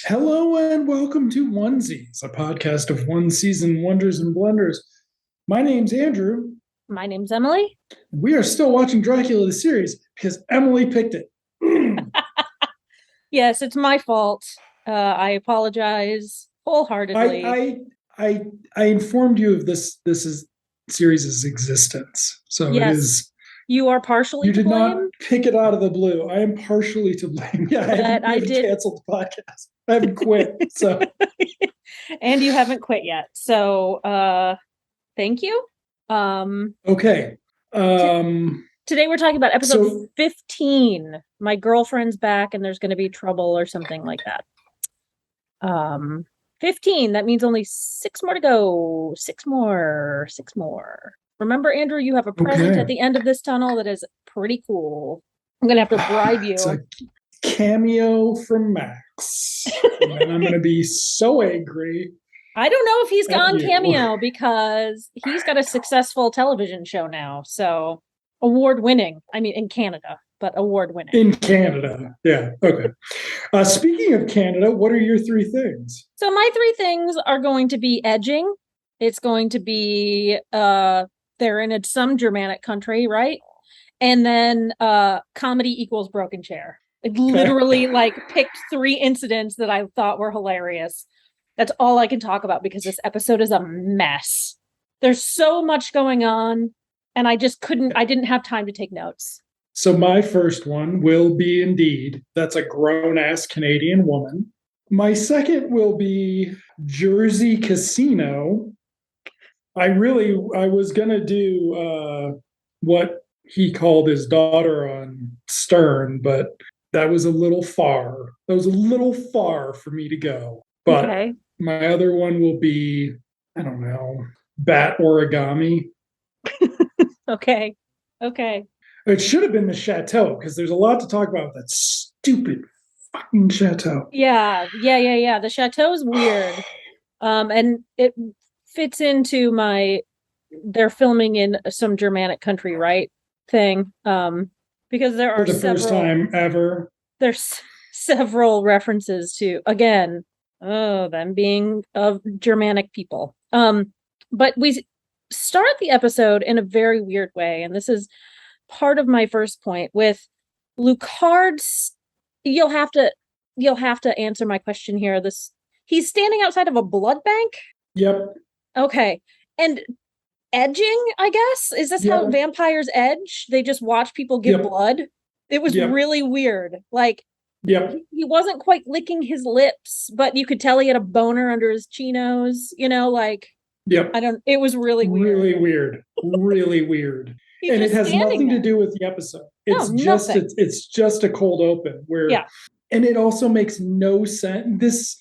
Hello and welcome to Onesies, a podcast of one season wonders and blunders. My name's Andrew. My name's Emily. We are still watching Dracula the series because Emily picked it. Yes, it's my fault. I apologize wholeheartedly. I informed you of this series' existence, so it Yes, is. you are partially You to did not blame, pick it out of the blue. I am partially to blame. Yeah, but we I haven't did. canceled the podcast. I haven't quit. So And you haven't quit yet. So, thank you. okay. Today we're talking about episode So 15. My girlfriend's back and there's going to be trouble or something like that. 15. That means only 6 more to go. 6 more. 6 more. Remember, Andrew, you have a present at the end of this tunnel that is pretty cool. I'm going to have to bribe you. It's a cameo from Max. And then I'm going to be so angry. I don't know if he's at gone you. cameo because he's got a successful television show now. So award winning. I mean, in Canada, but award winning. In Canada. Yeah. Okay. Speaking of Canada, what are your 3 things? So my 3 things are going to be edging. It's going to be they're in some Germanic country, right? And then comedy equals broken chair. It literally picked 3 incidents that I thought were hilarious. That's all I can talk about because this episode is a mess. There's so much going on, and I didn't have time to take notes. So my first one will be indeed, that's a grown-ass Canadian woman. My second will be Jersey Casino. I was going to do what he called his daughter on Stern, but that was a little far. That was a little far for me to go. But okay. My other one will be, I don't know, bat origami. Okay. It should have been the chateau because there's a lot to talk about with that stupid fucking chateau. Yeah. The chateau's weird. And it fits into they're filming in some Germanic country, right? Thing. Because there are for the first time ever. There's several references to, again, them being of Germanic people. But we start the episode in a very weird way, and this is part of my first point with Lucard's. You'll have to answer my question here. He's standing outside of a blood bank. Yep. Okay. And edging, I guess? Is this how vampires edge? They just watch people give blood? It was really weird. He wasn't quite licking his lips, but you could tell he had a boner under his chinos, it was really weird. Really weird. And it has nothing to do with the episode. It's just a cold open where, and it also makes no sense.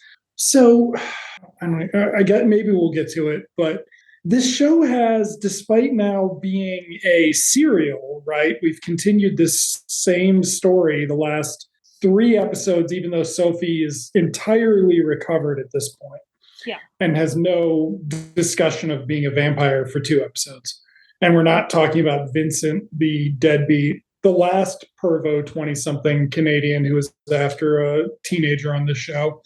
I get, maybe we'll get to it, but this show has, despite now being a serial, right? We've continued this same story the last 3 episodes, even though Sophie is entirely recovered at this point. Yeah. And has no discussion of being a vampire for 2 episodes. And we're not talking about Vincent, the deadbeat, the last pervo 20-something Canadian who was after a teenager on the show.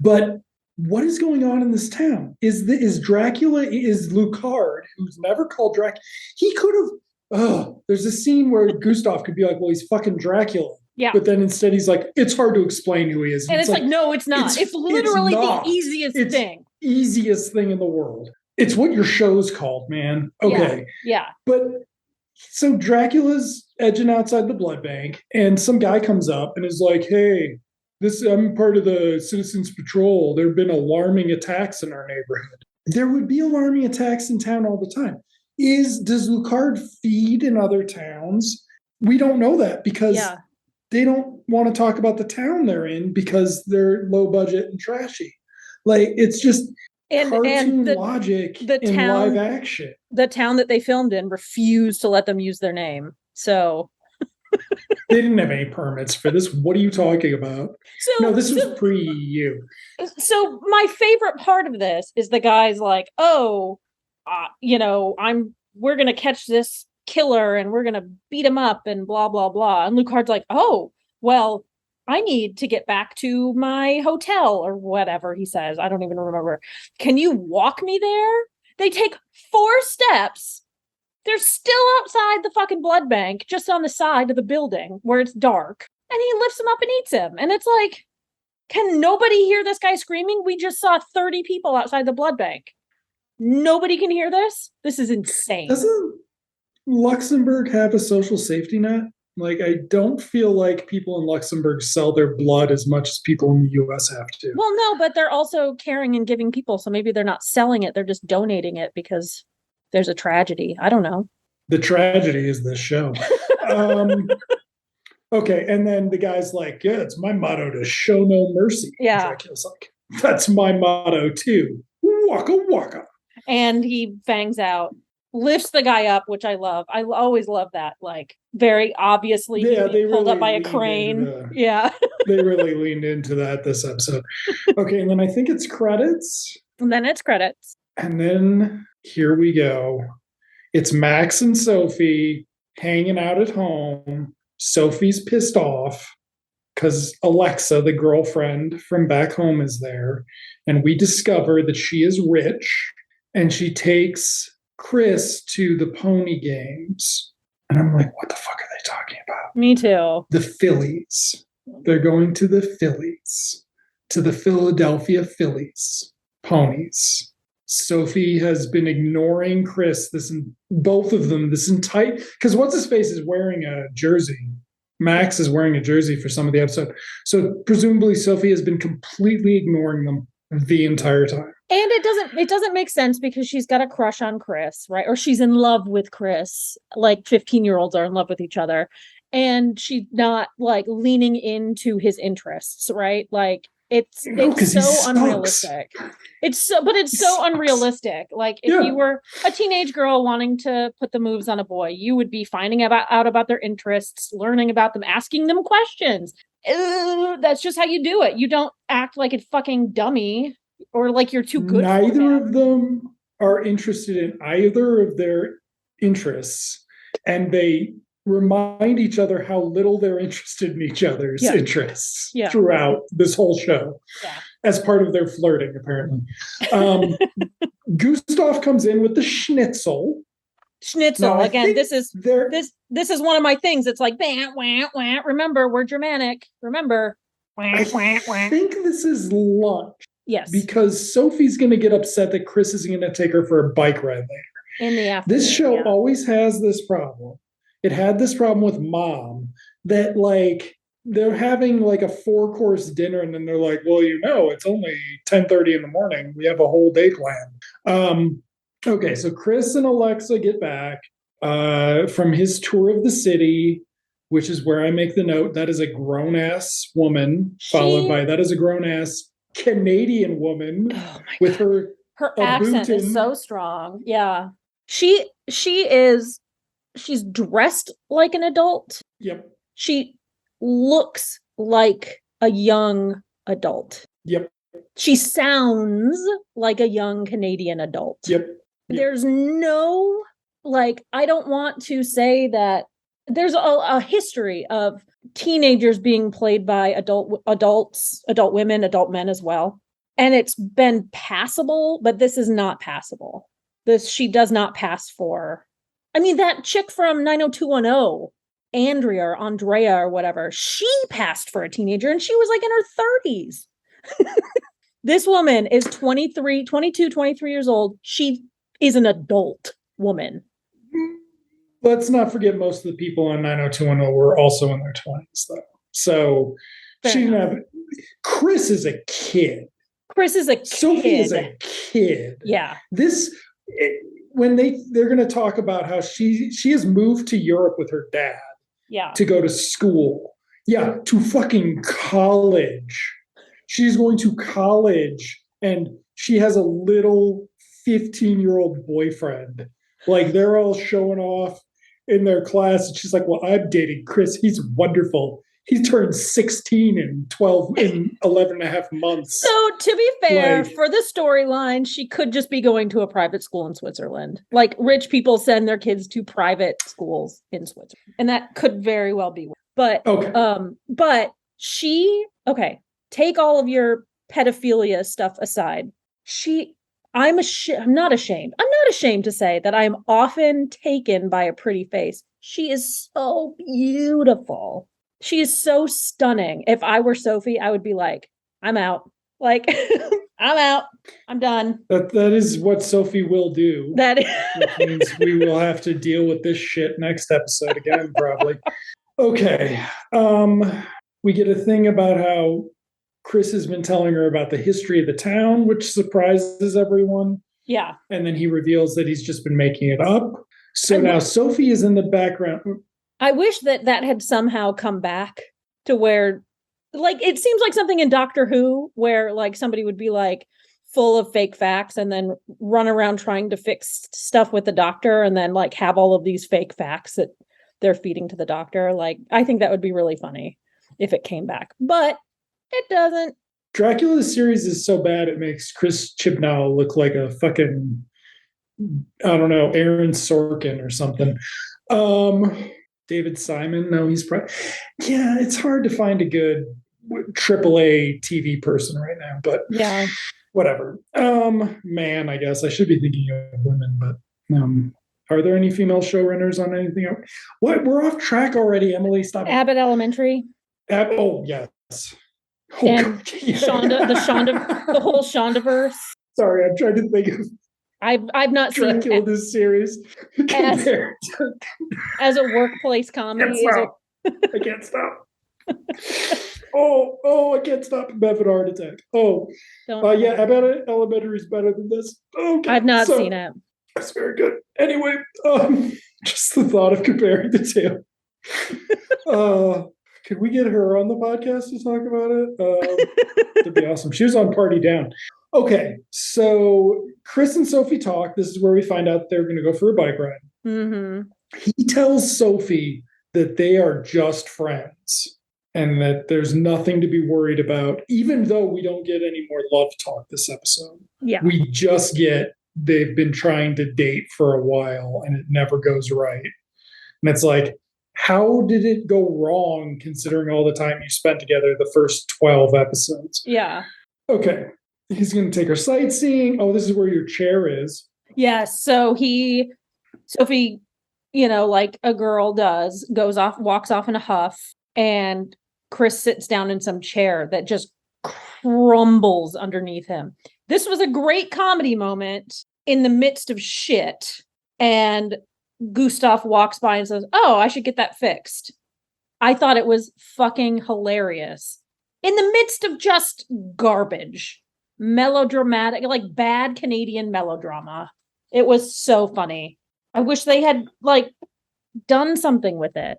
But what is going on in this town? Is Dracula, is Lucard, who's never called Dracula, he could have, there's a scene where Gustav could be like, well, he's fucking Dracula. Yeah. But then instead he's like, it's hard to explain who he is. And it's like, no, it's not. It's literally the easiest thing. Easiest thing in the world. It's what your show's called, man. Okay. Yeah. But so Dracula's edging outside the blood bank, and some guy comes up and is like, hey, I'm part of the Citizens Patrol. There have been alarming attacks in our neighborhood. There would be alarming attacks in town all the time. Does Lucard feed in other towns? We don't know that because they don't want to talk about the town they're in because they're low budget and trashy. It's just cartoon logic in live action. The town that they filmed in refused to let them use their name. So they didn't have any permits for this. What are you talking about? This was pre-you. So my favorite part of this is the guy's like, we're going to catch this killer and we're going to beat him up and blah, blah, blah. And Lucard's like, oh, well, I need to get back to my hotel or whatever he says. I don't even remember. Can you walk me there? They take 4 steps. They're still outside the fucking blood bank, just on the side of the building where it's dark. And he lifts him up and eats him. And it's like, can nobody hear this guy screaming? We just saw 30 people outside the blood bank. Nobody can hear this? This is insane. Doesn't Luxembourg have a social safety net? Like, I don't feel like people in Luxembourg sell their blood as much as people in the US have to. Well, no, but they're also caring and giving people. So maybe they're not selling it. They're just donating it because there's a tragedy. I don't know. The tragedy is this show. Okay, and then the guy's like, yeah, it's my motto to show no mercy. Yeah. Dracula's like, that's my motto too. Waka waka. And he fangs out, lifts the guy up, which I love. I always love that. Like, very obviously Yeah, they pulled really up by a leaned crane. into Yeah. They really leaned into that this episode. Okay, and then I think it's credits. And then it's credits. And then here we go. It's Max and Sophie hanging out at home. Sophie's pissed off because Alexa, the girlfriend from back home, is there. And we discover that she is rich and she takes Chris to the pony games. And I'm like, what the fuck are they talking about? Me too. The Phillies. They're going to the Phillies, to the Philadelphia Phillies ponies. Sophie has been ignoring Chris, both of them, this entire, because what's his face is wearing a jersey. Max is wearing a jersey for some of the episode. So presumably Sophie has been completely ignoring them the entire time. And it doesn't make sense because she's got a crush on Chris, right? Or she's in love with Chris, like 15-year-olds are in love with each other. And she's not like leaning into his interests, right? Like it's so unrealistic. It's so unrealistic. Like if you were a teenage girl wanting to put the moves on a boy, you would be finding out about their interests, learning about them, asking them questions. That's just how you do it. You don't act like a fucking dummy or like you're too good. Neither of them are interested in either of their interests, and they remind each other how little they're interested in each other's interests throughout this whole show as part of their flirting, apparently. Gustav comes in with the schnitzel. Now, again, this is one of my things. It's like, wah, wah, wah. Remember, we're Germanic. Remember. I think this is lunch. Yes. Because Sophie's going to get upset that Chris isn't going to take her for a bike ride later. In the afternoon. This show always has this problem. It had this problem with Mom that, like, they're having like a 4-course dinner and then they're like, well, it's only 10:30 in the morning. We have a whole day planned. Okay, so Chris and Alexa get back from his tour of the city, which is where I make the note. That is a grown-ass woman, followed by that is a grown-ass Canadian woman with her accent is so strong. Yeah. She's dressed like an adult. Yep. She looks like a young adult. Yep. She sounds like a young Canadian adult. Yep. There's no, like, I don't want to say that there's a history of teenagers being played by adult women, adult men as well. And it's been passable, but this is not passable. She does not pass for, I mean, that chick from 90210, Andrea or whatever, she passed for a teenager and she was like in her 30s. This woman is 23 years old. She is an adult woman. Let's not forget most of the people on 90210 were also in their 20s, though. So she didn't have. Chris is a kid. Sophie is a kid. Yeah. When they're going to talk about how she has moved to Europe with her dad. Yeah. To go to school. Yeah, to fucking college. She's going to college and she has a little 15-year-old boyfriend. Like, they're all showing off in their class. And she's like, well, I'm dating Chris. He's wonderful. He turned 16 in 11 and a half months. So to be fair, for the storyline, she could just be going to a private school in Switzerland. Like, rich people send their kids to private schools in Switzerland. And that could very well be. But, okay. But Okay, take all of your pedophilia stuff aside. I'm not ashamed. I'm not ashamed to say that I'm often taken by a pretty face. She is so beautiful. She is so stunning. If I were Sophie, I would be like, I'm out. Like, I'm out. I'm done. That is what Sophie will do. That which means we will have to deal with this shit next episode again, probably. Okay. We get a thing about how Chris has been telling her about the history of the town, which surprises everyone. Yeah. And then he reveals that he's just been making it up. So now Sophie is in the background. I wish that had somehow come back to where, like, it seems like something in Doctor Who where, like, somebody would be, like, full of fake facts and then run around trying to fix stuff with the doctor and then, like, have all of these fake facts that they're feeding to the doctor. Like, I think that would be really funny if it came back. But it doesn't. Dracula's series is so bad it makes Chris Chibnall look like a fucking, I don't know, Aaron Sorkin or something. David Simon, no, yeah, it's hard to find a good AAA TV person right now, but yeah, whatever. Man, I guess I should be thinking of women, but are there any female showrunners on anything else? What? We're off track already, Emily. Stop. Abbott Elementary. Oh, yes. Oh, and Shonda, the whole Shondaverse. Sorry, I'm trying to think of. I've not Dracula seen this series as a workplace comedy. I can't stop. I can't stop. I'm having a heart attack. Yeah, Abbott Elementary is better than this. Okay, I've not seen it. That's very good. Anyway, just the thought of comparing the two. Could we get her on the podcast to talk about it? That'd be awesome. She was on Party Down. Okay, so Chris and Sophie talk. This is where we find out they're going to go for a bike ride. Mm-hmm. He tells Sophie that they are just friends and that there's nothing to be worried about, even though we don't get any more love talk this episode. Yeah. We just get they've been trying to date for a while and it never goes right. And it's like, how did it go wrong considering all the time you spent together the first 12 episodes? Yeah. Okay. He's going to take her sightseeing. Oh, this is where your chair is. Yeah. So Sophie, like a girl does, walks off in a huff, and Chris sits down in some chair that just crumbles underneath him. This was a great comedy moment in the midst of shit. And Gustav walks by and says, "Oh, I should get that fixed." I thought it was fucking hilarious. In the midst of just garbage, melodramatic, like bad Canadian melodrama. It was so funny. I wish they had, like, done something with it.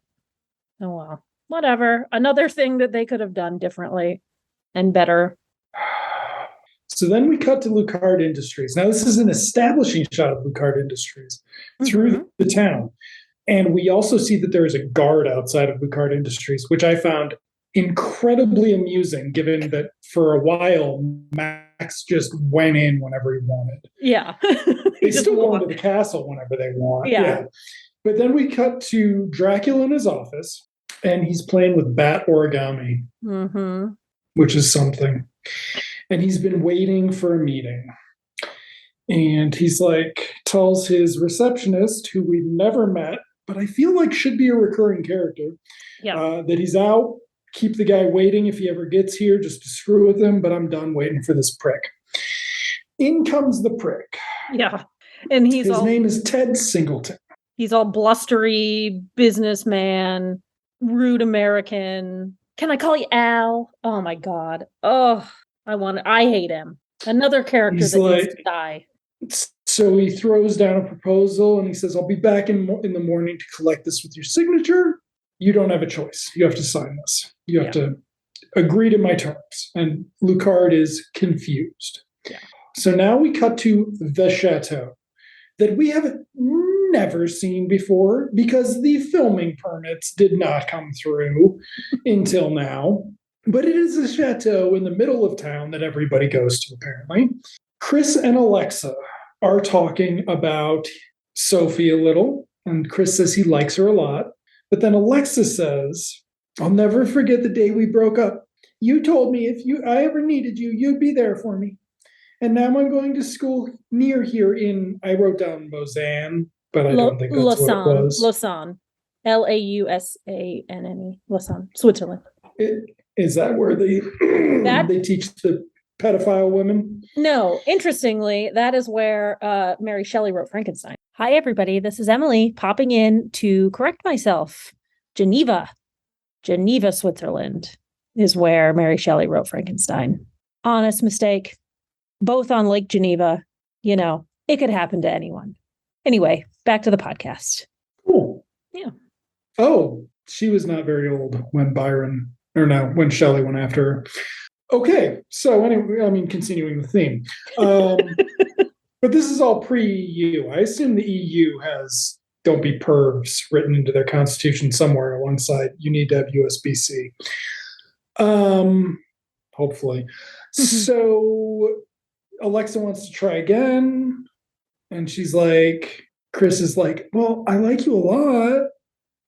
Oh, well, whatever. Another thing that they could have done differently and better. So then we cut to Lucard Industries. Now, this is an establishing shot of Lucard Industries through the town. And we also see that there is a guard outside of Lucard Industries, which I found incredibly amusing, given that for a while, Max just went in whenever he wanted. Yeah. They still go into the castle whenever they want. Yeah. But then we cut to Dracula in his office, and he's playing with bat origami, which is something. And he's been waiting for a meeting. And he's like, tells his receptionist, who we've never met, but I feel like should be a recurring character, that he's out. Keep the guy waiting if he ever gets here, just to screw with him, but I'm done waiting for this prick. In comes the prick. Yeah. And his name is Ted Singleton. He's all blustery, businessman, rude American. Can I call you Al? Oh my God. Oh, I hate him. Another character that needs to die. So he throws down a proposal and he says, "I'll be back in the morning to collect this with your signature. You don't have a choice. You have to sign this. You have to agree to my terms." And Lucard is confused. Yeah. So now we cut to the chateau that we have never seen before because the filming permits did not come through until now. But it is a chateau in the middle of town that everybody goes to, apparently. Chris and Alexa are talking about Sophie a little, and Chris says he likes her a lot. But then Alexa says, I'll never forget the day we broke up. You told me if I ever needed you, you'd be there for me. And now I'm going to school near here in, I wrote down Lausanne, but I don't think that's what it was. Lausanne. Lausanne. Lausanne, Switzerland. Is that where they teach the pedophile women? No, interestingly, that is where Mary Shelley wrote Frankenstein. Hi, everybody. This is Emily popping in to correct myself. Geneva, Switzerland is where Mary Shelley wrote Frankenstein. Honest mistake. Both on Lake Geneva. You know, it could happen to anyone. Anyway, back to the podcast. Cool. Yeah. Oh, she was not very old when when Shelley went after her. Okay, so anyway, I mean, continuing the theme. But this is all pre-EU. I assume the EU has "don't be pervs" written into their constitution somewhere alongside you need to have USB-C. Hopefully. So Alexa wants to try again. And she's like, Chris is like, well, I like you a lot.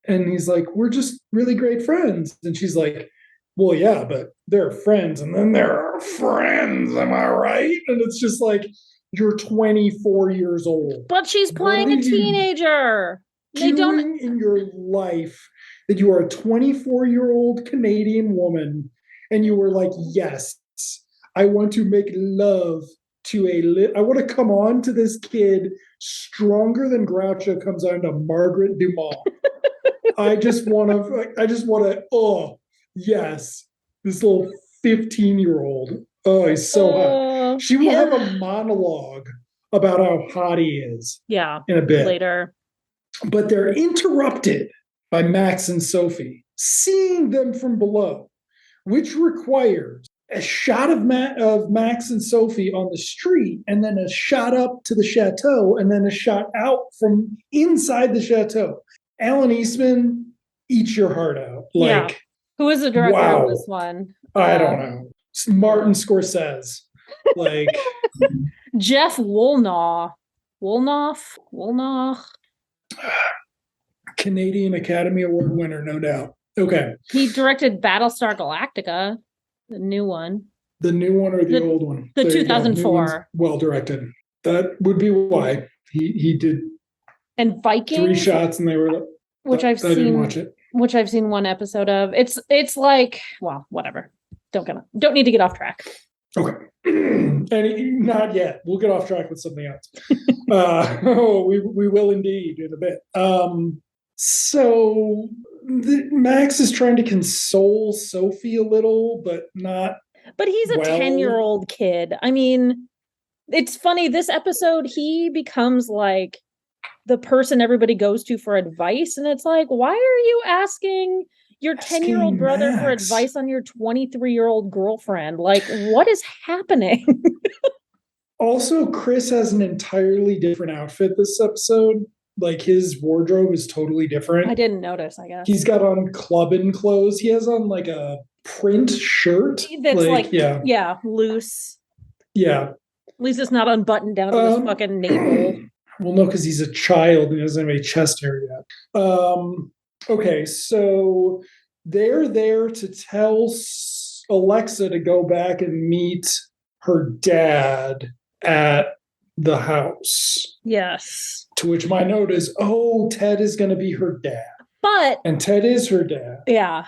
And he's like, we're just really great friends. And she's like, well, yeah, but they're friends. And then there are friends. Am I right? And it's just like, you're 24 years old. But she's playing a teenager. They don't in your life that you are a 24-year-old Canadian woman and you were like, yes, I want to make love to I want to come on to this kid stronger than Groucho comes on to Margaret Dumas. I just want to, oh, yes, this little 15-year-old. Oh, he's so hot. She will have a monologue about how hot he is. Yeah. In a bit. Later. But they're interrupted by Max and Sophie seeing them from below, which requires a shot of Max and Sophie on the street, and then a shot up to the chateau, and then a shot out from inside the chateau. Alan Eastman, eat your heart out. Like, yeah. Who is the director of this one? I don't know. Martin Scorsese. Like Jeff Woolnough. Canadian Academy Award winner, no doubt. Okay. He directed Battlestar Galactica, the new one. The new one or the old one? The 2004. Well directed. That would be why he did. And Vikings. 3 shots, and they were. Which I've seen. I didn't watch it. Which I've seen one episode of. It's like, well, whatever. Don't need to get off track. Okay. And not yet. We'll get off track with something else. We will indeed in a bit. So Max is trying to console Sophie a little, but not. But he's a 10-year-old kid. I mean, it's funny. This episode, he becomes like the person everybody goes to for advice. And it's like, why are you asking your 10-year-old brother for advice on your 23-year-old girlfriend? Like, what is happening? Also, Chris has an entirely different outfit this episode. Like, his wardrobe is totally different. I didn't notice, I guess. He's got on clubbing clothes. He has on like a print shirt. That's yeah, loose. Yeah. At least it's not unbuttoned down to his fucking navel. Well, no, because he's a child and he doesn't have any chest hair yet. Okay, so they're there to tell Alexa to go back and meet her dad at the house. Yes. To which my note is, oh, Ted is going to be her dad. And Ted is her dad. Yeah.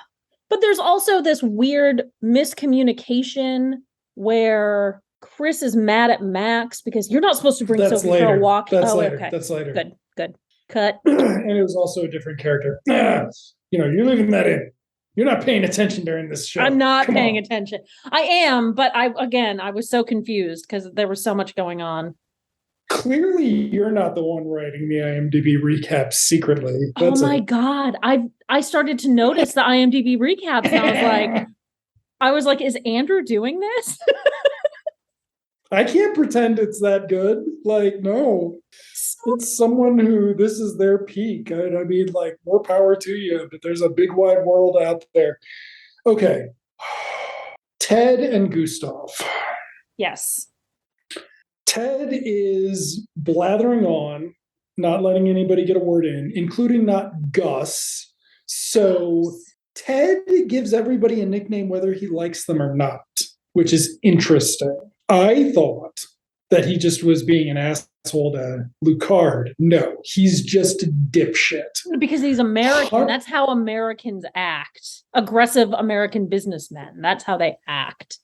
But there's also this weird miscommunication where Chris is mad at Max because you're not supposed to bring Sophie for a walk. That's later. Okay. That's later. Good. Cut. And it was also a different character. You're leaving that in. You're not paying attention during this show. I'm not paying attention. I am, but I was so confused because there was so much going on. Clearly, you're not the one writing the IMDb recaps secretly. That's God. I started to notice the IMDb recaps and I was like, is Andrew doing this? I can't pretend it's that good. Like, no. It's someone who this is their peak. I mean, like, more power to you, but there's a big wide world out there. Okay. Ted and Gustav. Yes. Ted is blathering on, not letting anybody get a word in, including not Gus. So Ted gives everybody a nickname whether he likes them or not, which is interesting. I thought that he just was being an asshole to Lucard. No, he's just a dipshit. Because he's American. That's how Americans act. Aggressive American businessmen. That's how they act.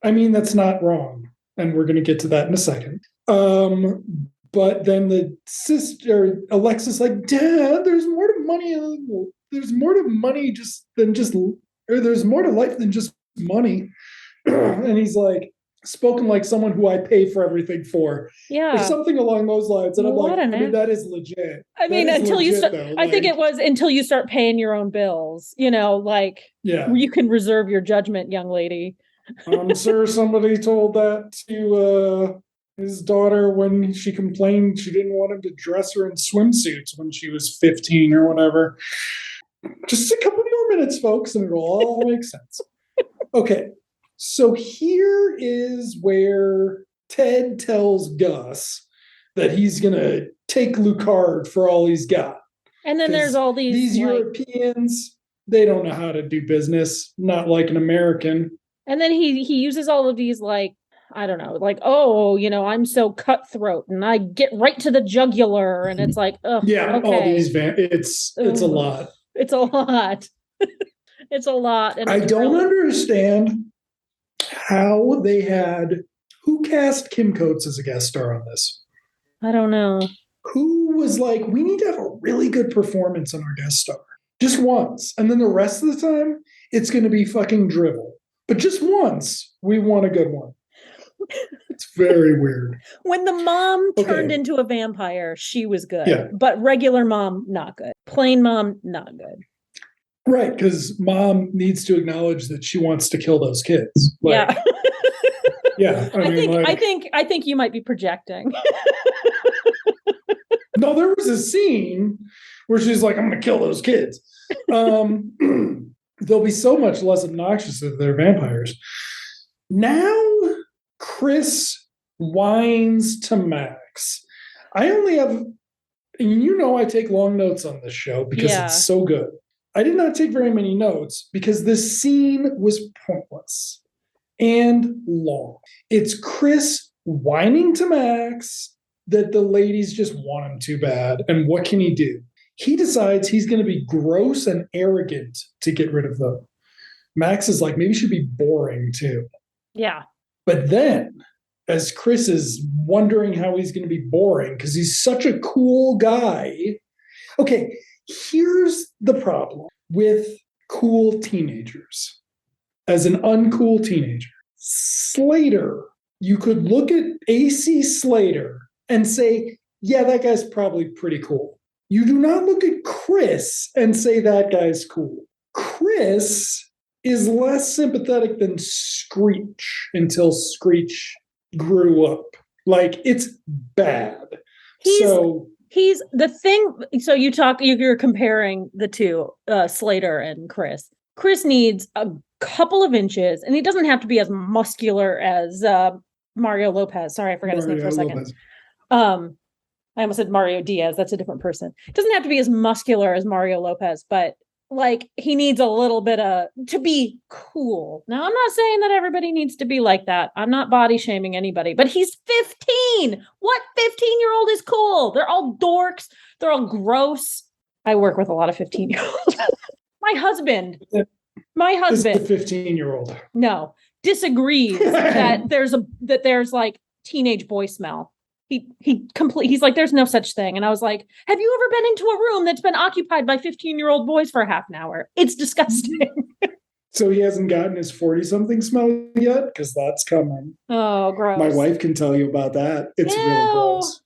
I mean, that's not wrong. And we're going to get to that in a second. But then the sister, Alexis, like, Dad, there's more to money. There's more to money there's more to life than just money. And he's like, spoken like someone who I pay for everything for. Yeah. Or something along those lines. And I'm like, I mean, that is legit. I mean, until you start, I think it was until you start paying your own bills, like, yeah, you can reserve your judgment, young lady. I'm sure somebody told that to his daughter when she complained she didn't want him to dress her in swimsuits when she was 15 or whatever. Just a couple more minutes, folks, and it'll all make sense. Okay, so here is where Ted tells Gus that he's going to take Lucard for all he's got. And then there's all these Europeans, they don't know how to do business, not like an American. And then he uses all of these, like, I don't know, like, oh, I'm so cutthroat and I get right to the jugular. And it's like, oh, yeah, okay. All these it's a lot. It's a lot. It's a lot. And I don't understand how they who cast Kim Coates as a guest star on this? I don't know. Who was like, we need to have a really good performance on our guest star. Just once. And then the rest of the time, it's going to be fucking drivel. But just once, we want a good one. It's very weird. When the mom turned into a vampire, she was good. Yeah. But regular mom, not good. Plain mom, not good. Right, because mom needs to acknowledge that she wants to kill those kids. Like, yeah. Yeah. I think you might be projecting. No, there was a scene where she's like, I'm going to kill those kids. They'll be so much less obnoxious if they're vampires. Now, Chris whines to Max. I only have, and I take long notes on this show because it's so good. I did not take very many notes because this scene was pointless and long. It's Chris whining to Max that the ladies just want him too bad. And what can he do? He decides he's going to be gross and arrogant to get rid of them. Max is like, maybe she should be boring too. Yeah. But then, as Chris is wondering how he's going to be boring because he's such a cool guy. Okay, here's the problem with cool teenagers. As an uncool teenager, Slater, you could look at AC Slater and say, yeah, that guy's probably pretty cool. You do not look at Chris and say that guy's cool. Chris is less sympathetic than Screech until Screech grew up. Like, it's bad. He's the thing. So you're comparing the two, Slater and Chris. Chris needs a couple of inches, and he doesn't have to be as muscular as Mario Lopez. Sorry, I forgot his name for a second. I almost said Mario Diaz. That's a different person. It doesn't have to be as muscular as Mario Lopez, but like he needs a little bit to be cool. Now, I'm not saying that everybody needs to be like that. I'm not body shaming anybody, but he's 15. What 15-year-old is cool? They're all dorks. They're all gross. I work with a lot of 15-year-olds. My husband, the 15-year-old, no, disagrees that there's like teenage boy smell. He's like, there's no such thing. And I was like, have you ever been into a room that's been occupied by 15-year-old boys for half an hour? It's disgusting. So he hasn't gotten his 40-something smell yet? Because that's coming. Oh, gross. My wife can tell you about that. It's really gross.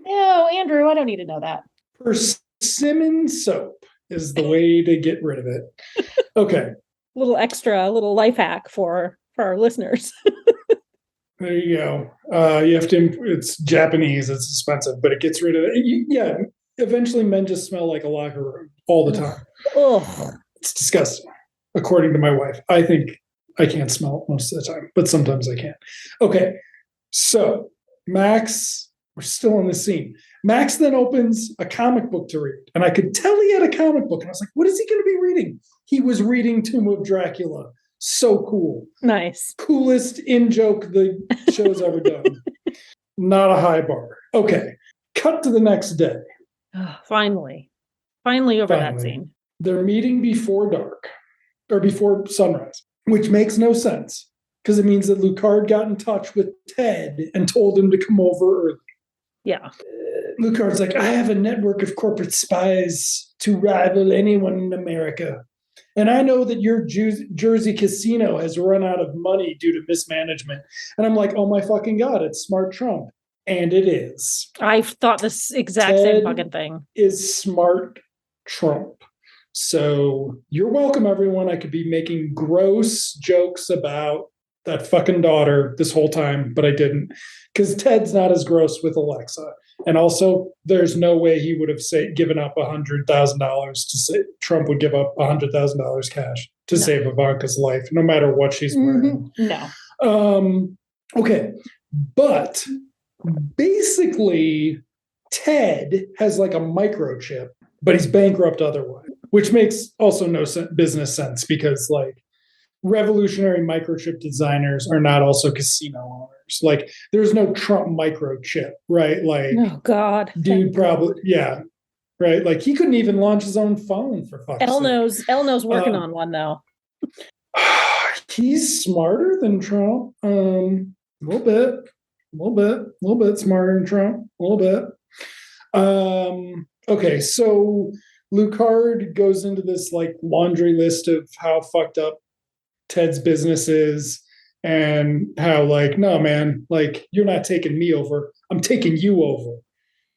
No, Andrew, I don't need to know that. Persimmon soap is the way to get rid of it. Okay. A little life hack for our listeners. There you go. You have to. It's Japanese. It's expensive, but it gets rid of it. Eventually, men just smell like a locker room all the time. Ugh. It's disgusting, according to my wife. I think I can't smell it most of the time, but sometimes I can. Okay, so Max, we're still in the scene. Max then opens a comic book to read. And I could tell he had a comic book. And I was like, what is he going to be reading? He was reading Tomb of Dracula. So cool. Nice. Coolest in-joke the show's ever done. Not a high bar. Okay. Cut to the next day. Finally over that scene. They're meeting before dark or before sunrise, which makes no sense because it means that Lucard got in touch with Ted and told him to come over early. Yeah. Lucard's like, I have a network of corporate spies to rival anyone in America. And I know that your Jersey casino has run out of money due to mismanagement. And I'm like, oh my fucking God, it's smart Trump. And it is. I thought this exact same fucking thing. Is smart Trump. So you're welcome, everyone. I could be making gross jokes about that fucking daughter this whole time, but I didn't. Because Ted's not as gross with Alexa. And also, there's no way he would have given up $100,000 to say Trump would give up $100,000 cash to save Ivanka's life, no matter what she's wearing. No. Okay. But basically, Ted has like a microchip, but he's bankrupt otherwise, which makes also no business sense because like revolutionary microchip designers are not also casino owners. Like there's no Trump microchip, right? Like, oh God, dude, probably, yeah, right. Like he couldn't even launch his own phone for fuck's sake. El knows working on one though. He's smarter than Trump. A little bit smarter than Trump. A little bit. Okay, so Lucard goes into this like laundry list of how fucked up Ted's business is and how like, no, man, like you're not taking me over. I'm taking you over.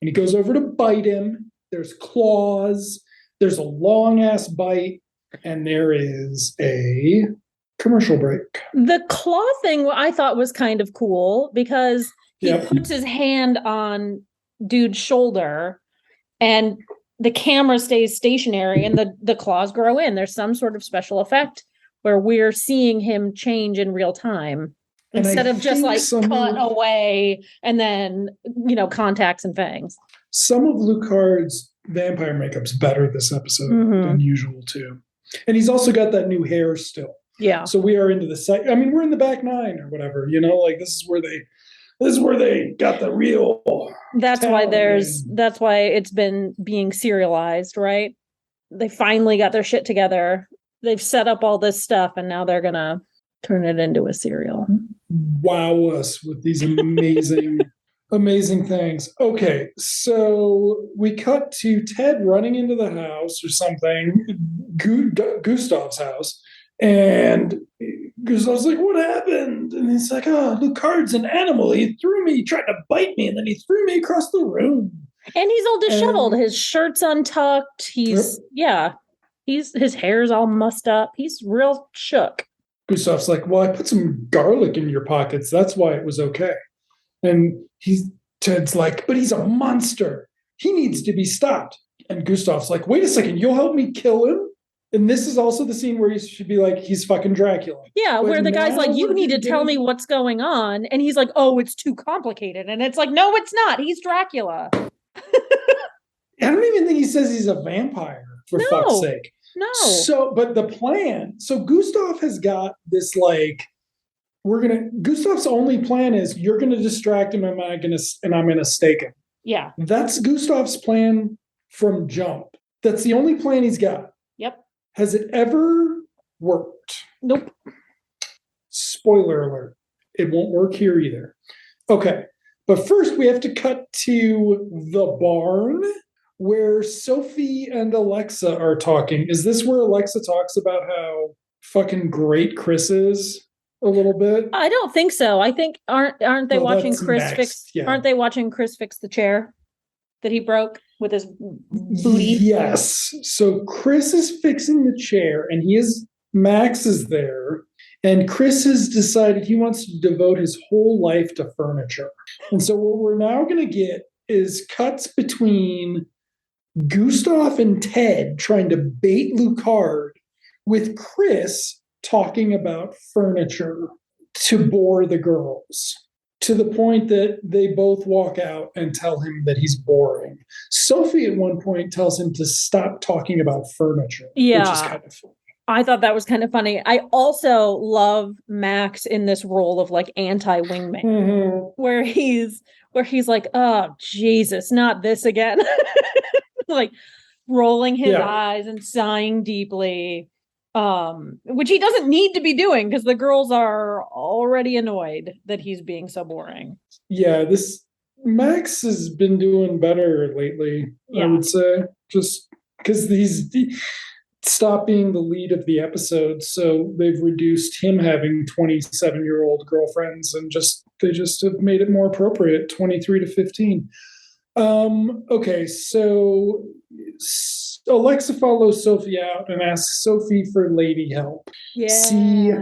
And he goes over to bite him. There's claws. There's a long ass bite. And there is a commercial break. The claw thing I thought was kind of cool because he puts his hand on dude's shoulder and the camera stays stationary and the claws grow in. There's some sort of special effect where we're seeing him change in real time instead of just like cut away and then, contacts and fangs. Some of Lucard's vampire makeup's better this episode than usual too. And he's also got that new hair still. Yeah. So we are into we're in the back nine or whatever, like this is where they got the real. That's why that's why it's been being serialized, right? They finally got their shit together. They've set up all this stuff and now they're going to turn it into a serial. Wow us with these amazing, amazing things. Okay. So we cut to Ted running into the house or something, Gustav's house. And Gustav's like, what happened? And he's like, Lucard's an animal. He tried to bite me, and then he threw me across the room. And he's all disheveled. His shirt's untucked. His hair's all mussed up. He's real shook. Gustav's like, well, I put some garlic in your pockets. That's why it was okay. And Ted's like, but he's a monster. He needs to be stopped. And Gustav's like, wait a second, you'll help me kill him? And this is also the scene where he should be like, he's fucking Dracula. Yeah, but where the guy's like, you need to tell me what's going on. And he's like, oh, it's too complicated. And it's like, no, it's not. He's Dracula. I don't even think he says he's a vampire, for fuck's sake. No. So, but the plan, so Gustav has got this like, Gustav's only plan is you're going to distract him and I'm going to stake him. Yeah. That's Gustav's plan from jump. That's the only plan he's got. Yep. Has it ever worked? Nope. Spoiler alert. It won't work here either. Okay. But first we have to cut to the barn where Sophie and Alexa are talking. Is this where Alexa talks about how fucking great Chris is a little bit? I don't think so. I think aren't they watching Chris fix? Yeah. Aren't they watching Chris fix the chair that he broke with his booty? Yes. So Chris is fixing the chair, and Max is there, and Chris has decided he wants to devote his whole life to furniture. And so what we're now going to get is cuts between Gustav and Ted trying to bait Lucard with Chris talking about furniture to bore the girls. to the point that they both walk out and tell him that he's boring. Sophie at one point tells him to stop talking about furniture, which is kind of funny. I thought that was kind of funny. I also love Max in this role of like anti-wingman, where he's like, oh Jesus, not this again. Like rolling his eyes and sighing deeply. Which he doesn't need to be doing because the girls are already annoyed that he's being so boring. Yeah, this Max has been doing better lately, I would say, just because he's stopped being the lead of the episode, so they've reduced him having 27-year-old girlfriends and they just have made it more appropriate, 23 to 15. Okay, so Alexa follows Sophie out and asks Sophie for lady help. Yeah. See,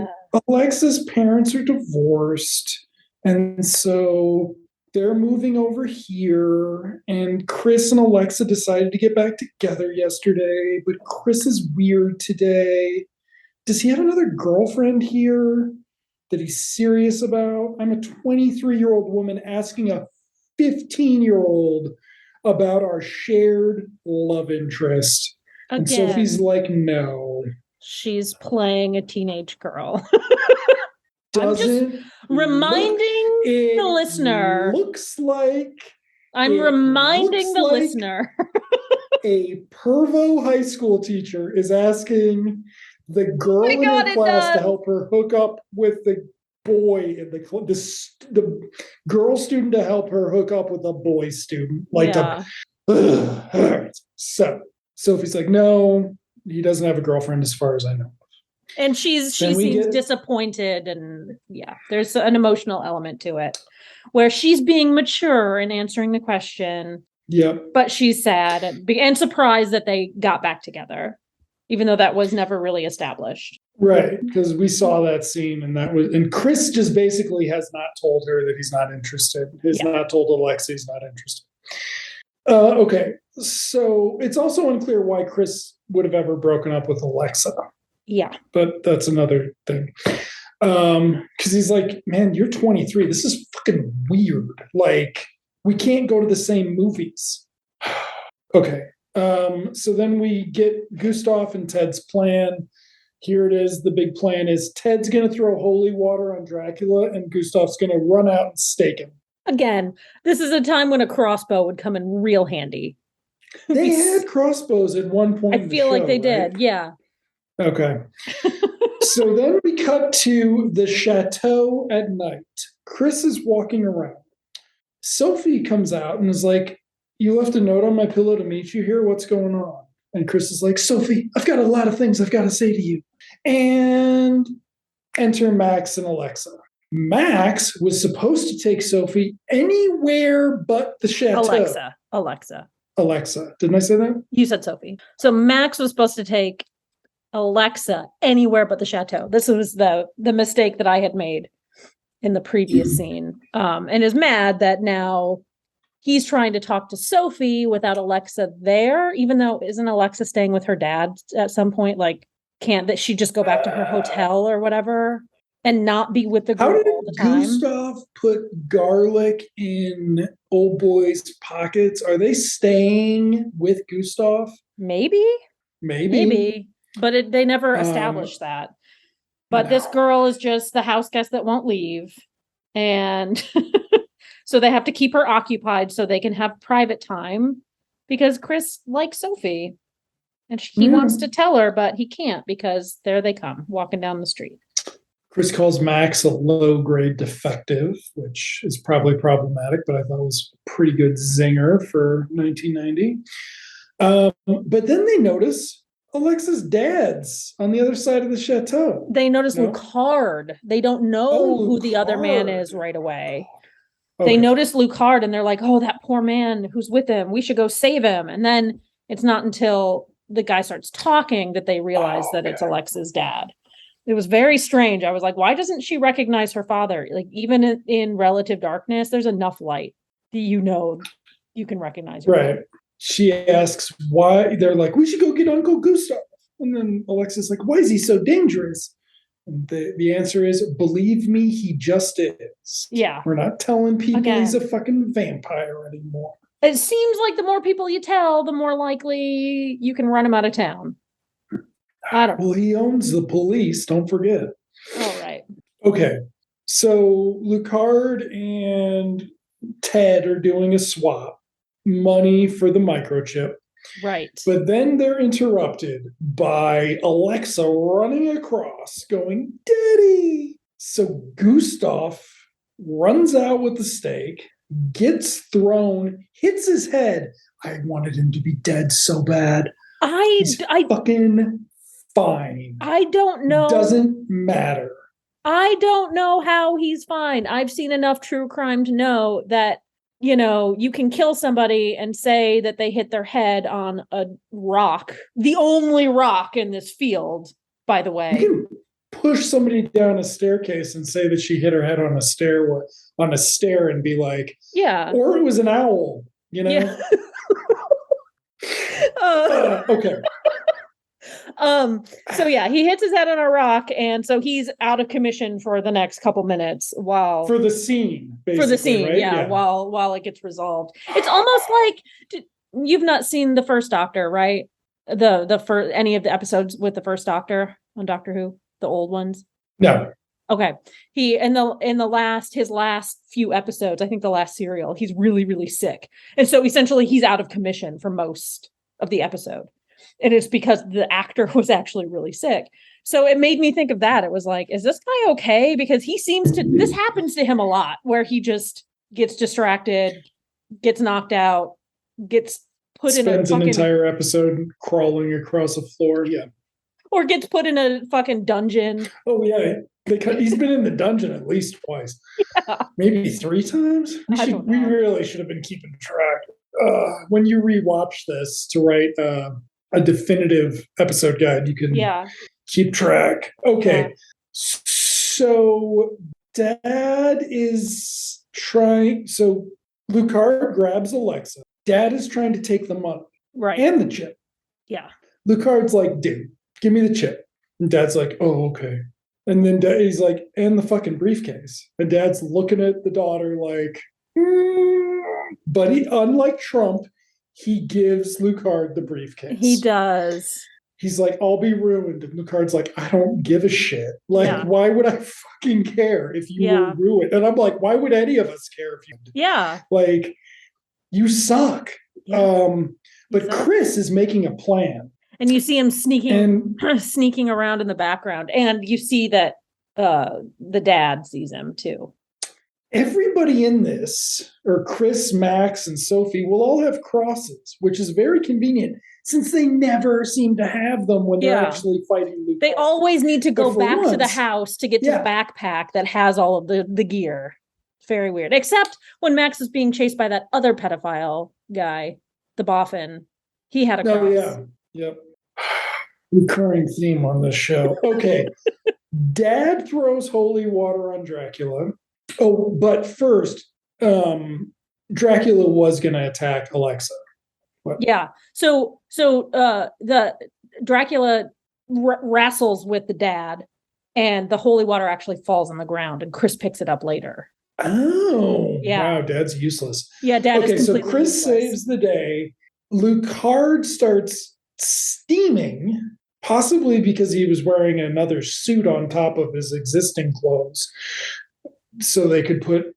Alexa's parents are divorced, and so they're moving over here, and Chris and Alexa decided to get back together yesterday, but Chris is weird today. Does he have another girlfriend here that he's serious about? I'm a 23-year-old woman asking a 15-year-old about our shared love interest. Again, and Sophie's like, no. She's playing a teenage girl. Doesn't I'm just reminding the listener. Looks like I'm reminding the listener. A pervo high school teacher is asking the girl in her class to help her hook up with the boy in the girl student to help her hook up with a boy student. So Sophie's like, no, he doesn't have a girlfriend as far as I know. And she seems disappointed, and there's an emotional element to it where she's being mature and answering the question. Yep. But she's sad and surprised that they got back together, even though that was never really established. Right, because we saw that scene, and Chris just basically has not told her that he's not interested. He's not told Alexa he's not interested. Okay, so it's also unclear why Chris would have ever broken up with Alexa. Yeah. But that's another thing. Because he's like, man, you're 23. This is fucking weird. Like, we can't go to the same movies. Okay. So then we get Gustav and Ted's plan. Here it is. The big plan is Ted's going to throw holy water on Dracula, and Gustav's going to run out and stake him. Again, this is a time when a crossbow would come in real handy. They had crossbows at one point. I feel like they did. Yeah. Okay. So then we cut to the chateau at night. Chris is walking around. Sophie comes out and is like, you left a note on my pillow to meet you here. What's going on? And Chris is like, Sophie, I've got a lot of things I've got to say to you. And enter Max and Alexa. Max was supposed to take Sophie anywhere but the chateau. Alexa. Didn't I say that? You said Sophie. So Max was supposed to take Alexa anywhere but the chateau. This was the mistake that I had made in the previous scene. And is mad that now he's trying to talk to Sophie without Alexa there, even though isn't Alexa staying with her dad at some point? Like, can't that she just go back to her hotel or whatever and not be with the girl all the time? Gustav put garlic in old boy's pockets? Are they staying with Gustav? Maybe. But they never established that. But this girl is just the house guest that won't leave. And so they have to keep her occupied so they can have private time because Chris likes Sophie. And he wants to tell her, but he can't because there they come, walking down the street. Chris calls Max a low-grade defective, which is probably problematic, but I thought it was a pretty good zinger for 1990. But then they notice Alexa's dad's on the other side of the chateau. They notice Lucard. They don't know who the other man is right away. Okay. They notice Lucard and they're like, oh, that poor man who's with him. We should go save him. And then it's not until the guy starts talking that they realize that it's Alexa's dad. It was very strange. I was like, why doesn't she recognize her father? Like, even in relative darkness, there's enough light that you can recognize her father. She asks why. They're like, we should go get Uncle Gustav. And then Alexa's like, why is he so dangerous? The answer is, believe me, he just is. Yeah. We're not telling people he's a Again. fucking vampire anymore. It seems like the more people you tell, the more likely you can run him out of town. I don't know. Well, he owns the police, don't forget. All right. Okay. So Lucard and Ted are doing a swap, money for the microchip. Right. But then they're interrupted by Alexa running across, going, Daddy! So Gustav runs out with the stake, gets thrown, hits his head. I wanted him to be dead so bad. He's fucking fine. I don't know. Doesn't matter. I don't know how he's fine. I've seen enough true crime to know that, you know, you can kill somebody and say that they hit their head on a rock, the only rock in this field, by the way. You can push somebody down a staircase and say that she hit her head on a stair and be like, yeah. Or it was an owl, you know? Yeah. Okay. So yeah, he hits his head on a rock, and so he's out of commission for the next couple minutes while for the scene, right? yeah, while it gets resolved. It's almost like you've not seen the First Doctor, right? The first any of the episodes with the First Doctor on Doctor Who, the old ones. No. Okay. He in his last few episodes, I think the last serial, he's really, really sick. And so essentially he's out of commission for most of the episode. And it's because the actor was actually really sick. So it made me think of that. It was like, is this guy okay? Because this happens to him a lot, where he just gets distracted, gets knocked out, gets put spends an entire episode crawling across a floor. Yeah. Or gets put in a fucking dungeon. Oh yeah. He's been in the dungeon at least twice. Yeah. Maybe 3 times. We really should have been keeping track. When you rewatch this to write a definitive episode guide, you can keep track. Okay. Yeah. So Dad is trying. So Lucard grabs Alexa. Dad is trying to take the money. Right. And the chip. Yeah. Lucard's like, dude, give me the chip. And Dad's like, oh, okay. And then he's like, and the fucking briefcase. And Dad's looking at the daughter like, But unlike Trump, he gives Lucard the briefcase. He does. He's like, I'll be ruined. And Lucard's like, I don't give a shit. Like, why would I fucking care if you were ruined? And I'm like, why would any of us care if you did? Yeah. Like, you suck. Yeah. But Chris is making a plan. And you see him sneaking around in the background. And you see that the dad sees him too. Everybody in this, or Chris, Max, and Sophie, will all have crosses, which is very convenient since they never seem to have them when they're actually fighting Lucard. They always need to go back to the house to get to the backpack that has all of the gear. Very weird. Except when Max is being chased by that other pedophile guy, the Boffin. He had a cross. Oh, yeah. Yep. Recurring theme on this show. Okay. Dad throws holy water on Dracula. Oh, but first, Dracula was going to attack Alexa. What? Yeah. So the Dracula wrestles with the dad, and the holy water actually falls on the ground, and Chris picks it up later. Oh, wow. Dad's useless. Yeah, Dad is completely so Chris useless. saves the day. Lucard starts steaming, possibly because he was wearing another suit on top of his existing clothes, so they could put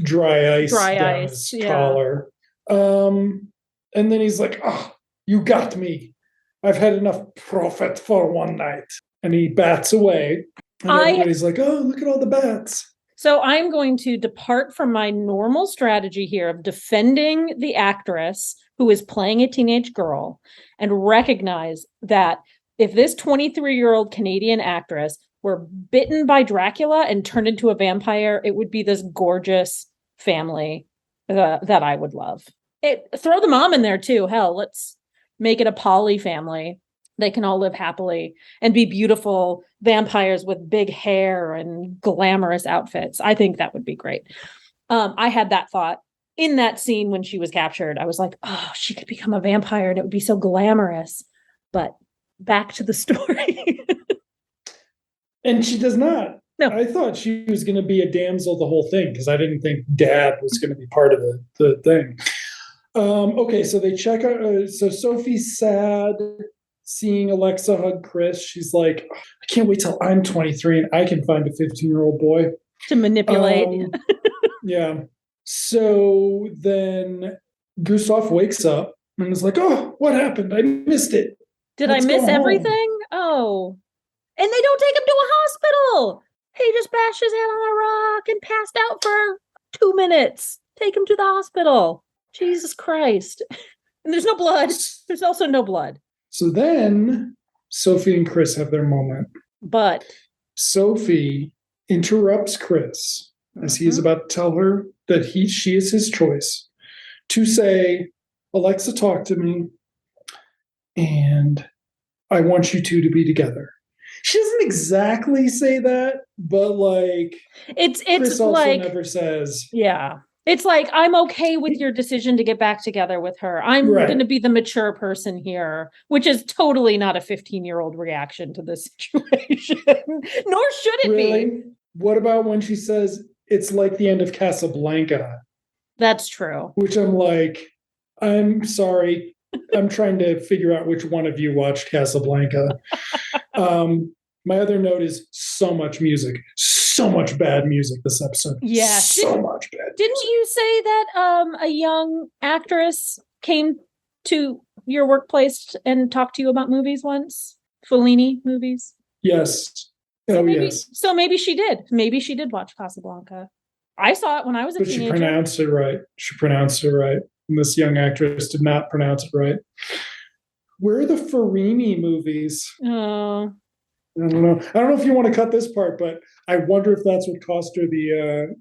dry ice down his collar. And then he's like, oh, you got me. I've had enough profit for one night. And he bats away. And everybody's like, oh, look at all the bats. So I'm going to depart from my normal strategy here of defending the actress who is playing a teenage girl, and recognize that if this 23-year-old Canadian actress were bitten by Dracula and turned into a vampire, it would be this gorgeous family that I would love. Throw the mom in there too. Hell, let's make it a poly family. They can all live happily and be beautiful vampires with big hair and glamorous outfits. I think that would be great. I had that thought in that scene when she was captured. I was like, oh, she could become a vampire and it would be so glamorous. But back to the story. And she does not. No. I thought she was going to be a damsel the whole thing because I didn't think dad was going to be part of the thing. Okay, so they check out. So Sophie's sad seeing Alexa hug Chris. She's like, I can't wait till I'm 23 and I can find a 15-year-old boy to manipulate. Yeah. So then Gustav wakes up and is like, oh, what happened? I missed it. Did Let's I miss go home." everything? Oh. And they don't take him to a hospital. He just bashed his head on a rock and passed out for 2 minutes. Take him to the hospital. Jesus Christ. And there's no blood. There's also no blood. So then Sophie and Chris have their moment. But Sophie interrupts Chris as he is about to tell her that she is his choice to say, Alexa, talk to me, and I want you two to be together. She doesn't exactly say that, but like it's Chris also like never says. Yeah. It's like, I'm okay with your decision to get back together with her. I'm going to be the mature person here, which is totally not a 15-year-old reaction to this situation, nor should it be. What about when she says it's like the end of Casablanca? That's true. Which I'm like, I'm sorry. I'm trying to figure out which one of you watched Casablanca. My other note is so much music, so much bad music this episode. Yeah, so much bad. Didn't you say that a young actress came to your workplace and talked to you about movies once? Fellini movies? Yes. Yes. So maybe she did. Maybe she did watch Casablanca. I saw it when I was a teenager. She pronounced it right. She pronounced it right. And this young actress did not pronounce it right. Where are the Fellini movies? Oh. I don't know. I don't know if you want to cut this part, but I wonder if that's what cost her the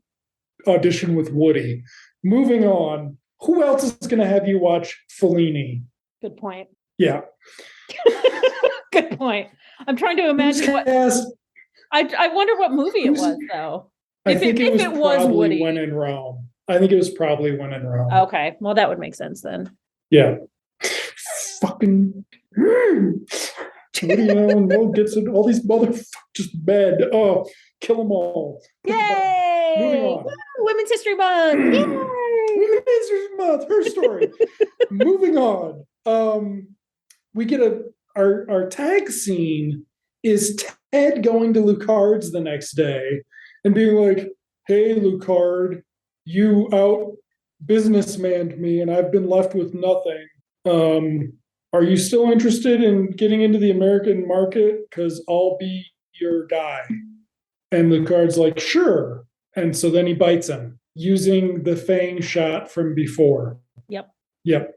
audition with Woody. Moving on. Who else is going to have you watch Fellini? Good point. Yeah. Good point. I'm trying to imagine what. I wonder what movie it was, though. I think it was probably When in Rome. I think it was probably When in Rome. Okay. Well, that would make sense then. Yeah. Fucking. Woody Allen, Mel Gibson, all these motherfuckers just bad. Oh, kill them all. Yay! Moving on. Woo, Women's History Month. Yay! Women's History Month. Her story. Moving on. We get our tag scene is Ted going to Lucard's the next day and being like, "Hey, Lucard, you out businessmaned me, and I've been left with nothing. Are you still interested in getting into the American market? Because I'll be your guy." And Lucard's like, "Sure." And so then he bites him using the fang shot from before. Yep.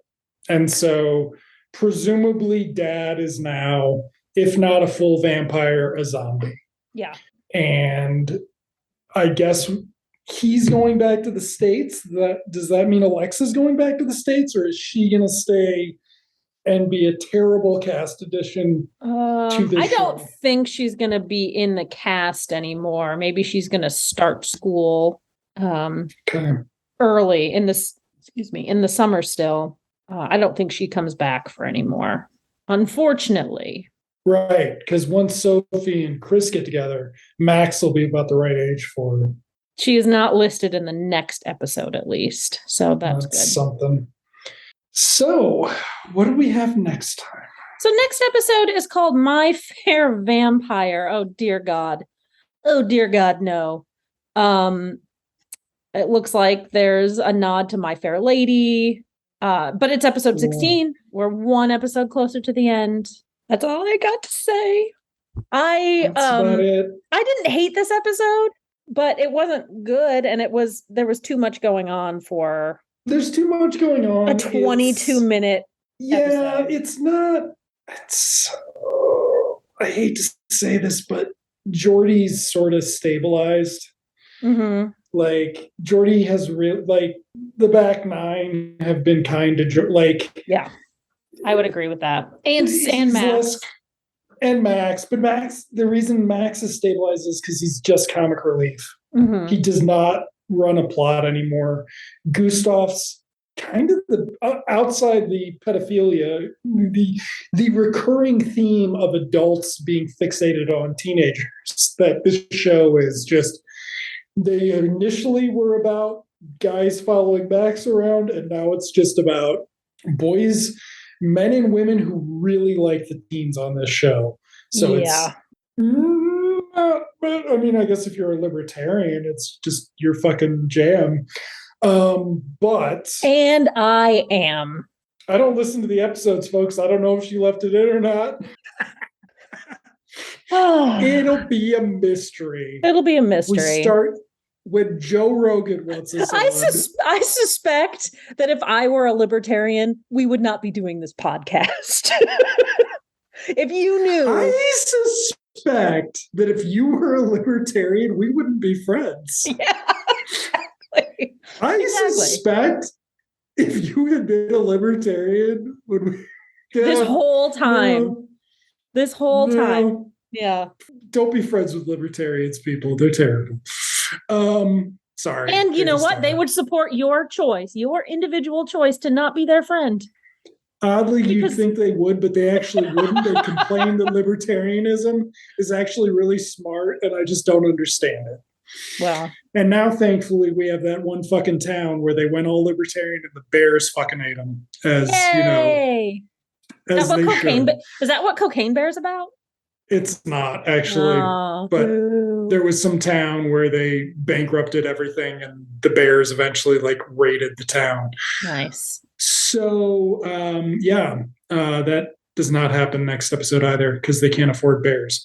And so presumably Dad is now, if not a full vampire, a zombie. Yeah. And I guess he's going back to the States. Does that mean Alexa's going back to the States, or is she going to stay and be a terrible cast addition to this I don't show? think she's going to be in the cast anymore. Maybe she's going to start school early in the summer still. I don't think she comes back for any more, unfortunately. Right, because once Sophie and Chris get together, Max will be about the right age for her. She is not listed in the next episode, at least. So that's good. Something. So, what do we have next time? So next episode is called My Fair Vampire. Oh, dear God. Oh, dear God, no. It looks like there's a nod to My Fair Lady. But it's episode 16. We're one episode closer to the end. That's all I got to say. That's about it. I didn't hate this episode, but it wasn't good, and there was too much going on for. There's too much going on. A 22-minute. Yeah, episode. It's not. I hate to say this, but Jordy's sort of stabilized. Mm-hmm. Like Jordy has the back nine have been kind to Yeah, I would agree with that. And Max. And Max, but the reason Max is stabilized is because he's just comic relief. Mm-hmm. He does not run a plot anymore. Gustav's kind of the outside the pedophilia, the recurring theme of adults being fixated on teenagers. That this show is just, they initially were about guys following backs around, and now it's just about boys, men and women who really like the teens on this show. So Yeah. but I mean, I guess if you're a libertarian, it's just your fucking jam. But And I am. I don't listen to the episodes, folks. I don't know if she left it in or not. It'll be a mystery. It'll be a We mystery. start when Joe Rogan wants us on. I suspect that if I were a libertarian, we would not be doing this podcast. If you knew. I suspect that if you were a libertarian, we wouldn't be friends. Yeah, exactly. I suspect if you had been a libertarian, would we? This whole time. Yeah. Don't be friends with libertarians, people. They're terrible. Sorry. And you know what? They would support your choice, your individual choice to not be their friend. Oddly, you'd think they would, but they actually wouldn't. They complain that libertarianism is actually really smart, and I just don't understand it. Well, and now, thankfully, we have that one fucking town where they went all libertarian and the bears fucking ate them. As yay! You know, as they should. Is that what Cocaine Bear's about? It's not actually, but there was some town where they bankrupted everything, and the bears eventually like raided the town. Nice. So that does not happen next episode either because they can't afford bears.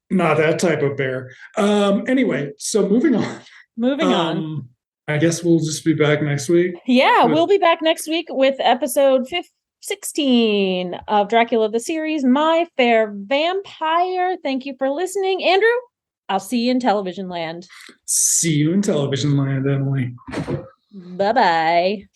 Not that type of bear. Anyway, so moving on. I guess we'll just be back next week. Yeah, we'll be back next week with episode 16 of Dracula the series, My Fair Vampire. Thank you for listening. Andrew, I'll see you in television land. See you in television land, Emily. Bye-bye.